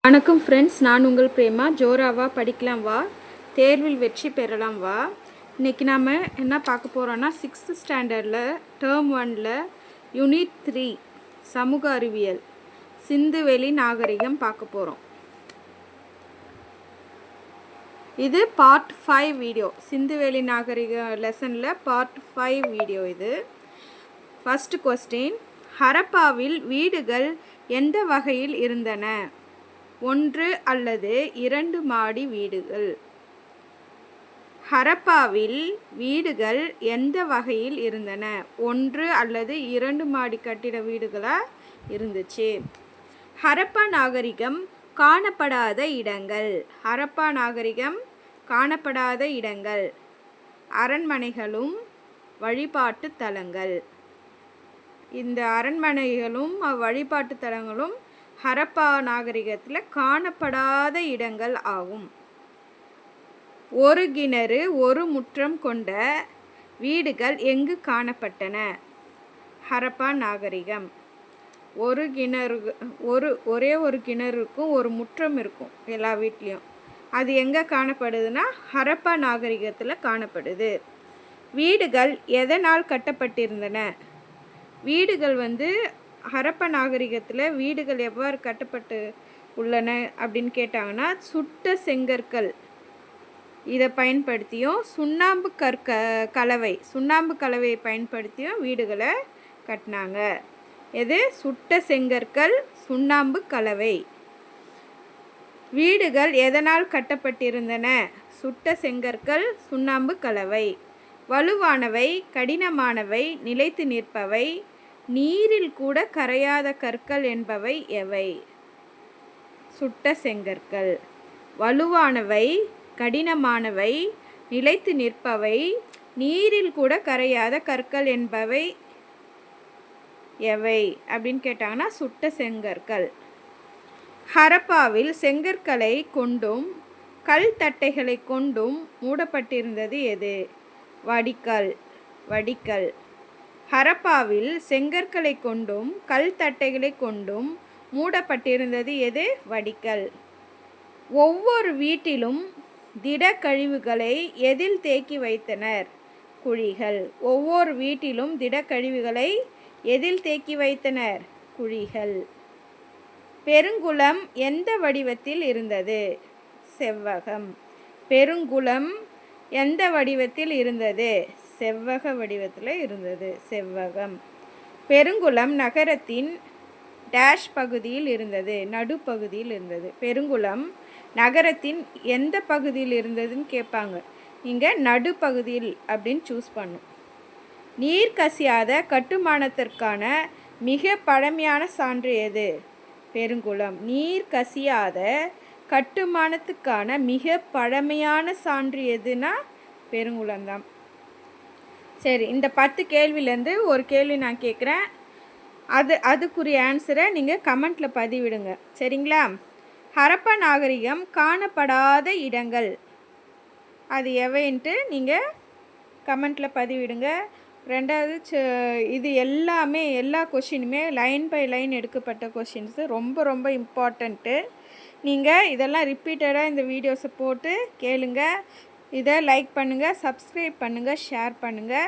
வணக்கம் ஃப்ரெண்ட்ஸ், நான் உங்கள் பிரேமா. ஜோராவா படிக்கலாம் வா, தேர்வில் வெற்றி பெறலாம் வா. இன்றைக்கி நாம் என்ன பார்க்க போகிறோன்னா, 6th ஸ்டாண்டர்டில் டேர்ம் 1ல் யூனிட் 3 சமூக அறிவியல் சிந்துவெளி நாகரிகம் பார்க்க போகிறோம். இது பார்ட் 5 வீடியோ. சிந்துவெளி நாகரிக லெசனில் பார்ட் 5 வீடியோ இது. ஃபஸ்ட் கொஸ்டின், ஹரப்பாவில் வீடுகள் எந்த வகையில் இருந்தன? 1 அல்லது 2 மாடி வீடுகள். ஹரப்பாவில் வீடுகள் எந்த வகையில் இருந்தன? 1 அல்லது 2 மாடி கட்டிட வீடுகளாக இருந்துச்சு. ஹரப்பா நாகரிகம் காணப்படாத இடங்கள். ஹரப்பா நாகரிகம் காணப்படாத இடங்கள்: அரண்மனைகளும் வழிபாட்டு தலங்கள். இந்த அரண்மனைகளும் வழிபாட்டு தலங்களும் ஹரப்பா நாகரிகத்தில் காணப்படாத இடங்கள் ஆகும். ஒரு கிணறு ஒரு முற்றம் கொண்ட வீடுகள் எங்கு காணப்பட்டன? ஹரப்பா நாகரிகம். ஒரு கிணறு ஒரே ஒரு கிணறு இருக்கும், ஒரு முற்றம் இருக்கும் எல்லா வீட்லேயும். அது எங்கே காணப்படுதுன்னா ஹரப்பா நாகரிகத்தில் காணப்படுது. வீடுகள் எதனால் கட்டப்பட்டிருந்தன? வீடுகள் ஹரப்பா நாகரிகத்தில் வீடுகள் எவ்வாறு கட்டப்பட்டு உள்ளன அப்படின்னு கேட்டாங்கன்னா, சுட்ட செங்கற்கள் இதை பயன்படுத்தியும் சுண்ணாம்பு சுண்ணாம்பு கலவையை பயன்படுத்தியும் வீடுகளை கட்டினாங்க. எது? சுட்ட செங்கற்கள், சுண்ணாம்பு கலவை. வீடுகள் எதனால் கட்டப்பட்டிருந்தன? சுட்ட செங்கற்கள், சுண்ணாம்பு கலவை. வலுவானவை, கடினமானவை, நிலைத்து நிற்பவை, நீரில் கூட கரையாத கற்கள் என்பவை எவை? சுட்ட செங்கற்கள். வலுவானவை, கடினமானவை, நிலைத்து நிற்பவை, நீரில் கூட கரையாத கற்கள் என்பவை எவை அப்படின்னு கேட்டாங்கன்னா சுட்ட செங்கற்கள். ஹரப்பாவில் செங்கற்களை கொண்டும் கல் தட்டைகளை கொண்டும் மூடப்பட்டிருந்தது எது? வடிக்கல். ஹரப்பாவில் செங்கற்களை கொண்டும் கல் தட்டைகளை கொண்டும் மூடப்பட்டிருந்தது எது? வடிக்கல். ஒவ்வொரு வீட்டிலும் திட கழிவுகளை எதில் தேக்கி வைத்தனர்? குழிகள். ஒவ்வொரு வீட்டிலும் திட கழிவுகளை எதில் தேக்கி வைத்தனர்? குழிகள். பெருங்குளம் எந்த வடிவத்தில் இருந்தது? செவ்வகம். பெருங்குளம் எந்த வடிவத்தில் இருந்தது? செவ்வக வடிவத்தில் இருந்தது. செவ்வகம். பெருங்குளம் நகரத்தின் டேஷ் பகுதியில் இருந்தது? நடுப்பகுதியில் இருந்தது. பெருங்குளம் நகரத்தின் எந்த பகுதியில் இருந்ததுன்னு கேட்பாங்க. இங்கே நடுப்பகுதியில் அப்படின்னு சூஸ் பண்ணும். நீர் கசியாத கட்டுமானத்திற்கான மிக பழமையான சான்று எது? பெருங்குளம். நீர் கசியாத கட்டுமானத்துக்கான மிக பழமையான சான்று எதுனா பெருங்குளம் தான். சரி, இந்த 10 கேள்வியிலேருந்து ஒரு கேள்வி நான் கேட்குறேன். அதுக்குரிய ஆன்சரை நீங்கள் கமெண்ட்டில் பதிவிடுங்க, சரிங்களா? ஹரப்பா நாகரிகம் காணப்படாத இடங்கள் அது எவைன்ட்டு நீங்கள் கமெண்ட்டில் பதிவிடுங்க. ரெண்டாவது, இது எல்லா கொஷினுமே லைன் பை லைன் எடுக்கப்பட்ட கொஷின்ஸு, ரொம்ப ரொம்ப இம்பார்ட்டண்ட்டு. நீங்கள் இதெல்லாம் ரிப்பீட்டடாக இந்த வீடியோஸை போட்டு கேளுங்க. இதை லைக் பண்ணுங்கள், சப்ஸ்கிரைப் பண்ணுங்கள், ஷேர் பண்ணுங்கள்.